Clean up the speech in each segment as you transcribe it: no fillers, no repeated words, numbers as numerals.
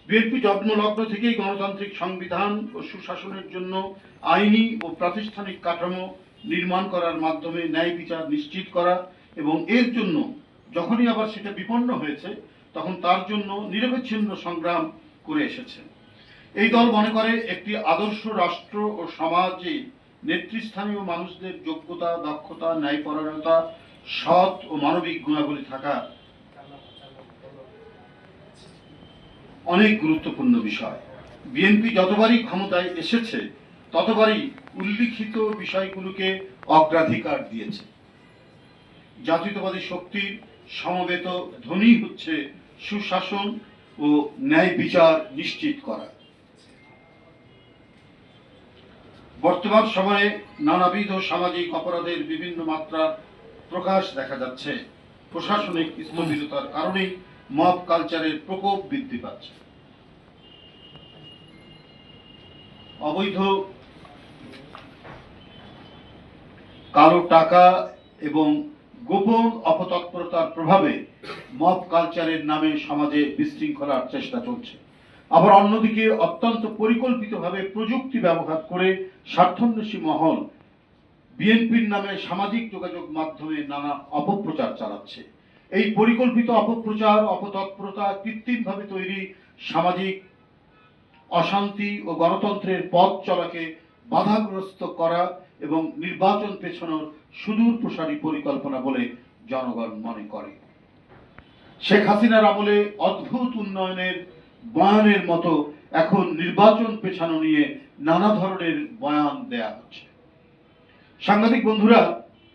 BNP জন্মলগ্ন থেকেই গণতান্ত্রিক সংবিধান ও সুশাসনের জন্য আইনি ও প্রাতিষ্ঠানিক কাঠামো নির্মাণ করার মাধ্যমে ন্যায় বিচার নিশ্চিত করা এবং এর জন্য যখনই আবার সেটা বিপন্ন হয়েছে তখন তার জন্য নিরবচ্ছিন্ন সংগ্রাম করে এসেছে। এই দল মনে করে একটি আদর্শ রাষ্ট্র ও সমাজে নেতৃস্থানীয় মানুষদের যোগ্যতা, দক্ষতা, ন্যায়পরায়ণতা, সৎ ও মানবিক গুণাবলী থাকা অনেক গুরুত্বপূর্ণ বিষয়। বিএনপি যতবারই ক্ষমতায় এসেছে ততবারই উল্লিখিত বিষয়গুলোকে অগ্রাধিকার দিয়েছে। জাতীয়তাবাদী শক্তির সমবেত ধ্বনি হচ্ছে সুশাসন ও ন্যায় বিচার নিশ্চিত করা। বর্তমান সময়ে নানাবিধ সামাজিক অপরাধের বিভিন্ন মাত্রার প্রকাশ দেখা যাচ্ছে। প্রশাসনিক স্থবিরতার কারণেই মব কালচারের প্রকোপ বৃদ্ধি পাচ্ছে। অবৈধ কালো টাকা এবং গোপন অপতৎপরতার প্রভাবে মব কালচারের নামে সমাজে বিশৃঙ্খলার চেষ্টা চলছে। আবার অন্যদিকে অত্যন্ত পরিকল্পিতভাবে প্রযুক্তি ব্যবহার করে স্বার্থান্বেষী মহল বিএনপির নামে সামাজিক যোগাযোগ মাধ্যমে নানা অপপ্রচার চালাচ্ছে। এই পরিকল্পিত অপপ্রচার, অপতৎপরতা, কৃত্রিমভাবে তৈরি সামাজিক অশান্তি ও গণতন্ত্রের পথ চলাকে বাধাগ্রস্ত করা এবং নির্বাচন পেছানোর সুদূর প্রসারী পরিকল্পনা বলে জনগণ মনে করে। শেখ হাসিনার আমলে অদ্ভুত উন্নয়নের বয়ানের মতো এখন নির্বাচন পেছানো নিয়ে নানা ধরনের বয়ান দেয়া হচ্ছে। সাংবাদিক বন্ধুরা,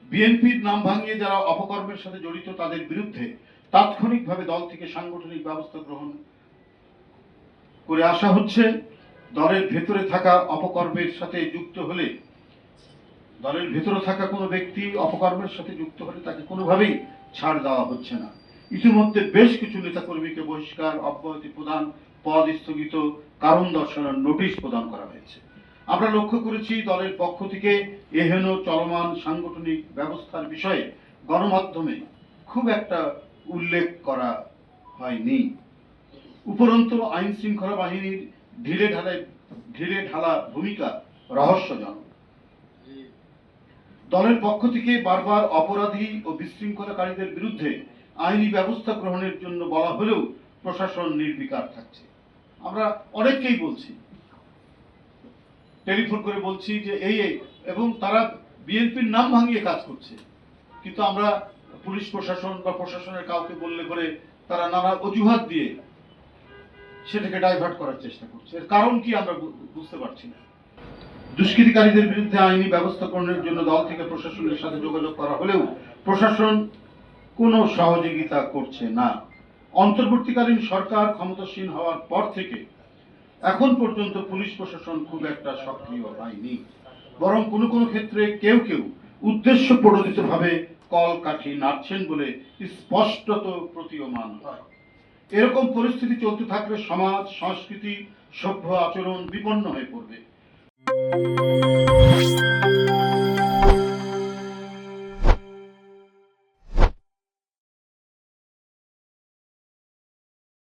বিএনপির নাম ভাঙিয়ে যারা অপকর্মের সাথে জড়িত তাদের বিরুদ্ধে তাৎক্ষণিকভাবে দল থেকে সাংগঠনিক ব্যবস্থা গ্রহণ করে আসা হচ্ছে। দলের ভেতরে থাকা অপকর্মের সাথে যুক্ত হলে, দলের ভেতরে থাকা কোনো ব্যক্তি অপকর্মের সাথে যুক্ত হলে তাকে কোনোভাবেই ছাড় দেওয়া হচ্ছে না। ইতিমধ্যে বেশ কিছু নেতাকর্মীকে বহিষ্কার, অব্যাহতি প্রদান, পদ স্থগিত, কারণ দর্শানোর নোটিশ প্রদান করা হয়েছে। আমরা লক্ষ্য করেছি দলের পক্ষ থেকে এহেন চলমান সাংগঠনিক ব্যবস্থার বিষয়ে গণমাধ্যমে খুব একটা উল্লেখ করা হয়নি। উপরন্তু আইন শৃঙ্খলা বাহিনীর ঢিলে ঢালা ভূমিকা রহস্যজনক। দলের পক্ষ থেকে বারবার অপরাধী ও বিশৃঙ্খলাকারীদের বিরুদ্ধে আইনি ব্যবস্থা গ্রহণের জন্য বলা হলেও প্রশাসন নির্বিকার থাকছে। আমরা অনেককেই বলছি, টেলিফোন করে বলছি যে এই এবং তারা বিএনপির নাম ভাঙিয়ে কাজ করছে, কিন্তু আমরা পুলিশ প্রশাসন বা প্রশাসনের কাউকে বললে করে তারা নানা অজুহাত দিয়ে সেটাকে ডাইভার্ট করার চেষ্টা করছে। এর কারণ কি আমরা বুঝতে পারছি না। দুষ্কৃতিকারীদের বিরুদ্ধে আইনি ব্যবস্থা গ্রহণের জন্য দল থেকে প্রশাসনের সাথে যোগাযোগ করা হলেও প্রশাসন কোনো সহযোগিতা করছে না। অন্তর্বর্তীকালীন সরকার ক্ষমতাসীন হওয়ার পর থেকে এখন পর্যন্ত পুলিশ প্রশাসন খুব একটা সক্রিয় হয়নি, বরং কোনো কোনো ক্ষেত্রে কেউ কেউ উদ্দেশ্য প্রণোদিতভাবে কলকাঠি নাড়ছেন বলে স্পষ্টত প্রতীয়মান হয়। এরকম পরিস্থিতি চলতে থাকলে সমাজ, সংস্কৃতি, সভ্য আচরণ বিপন্ন হয়ে পড়বে।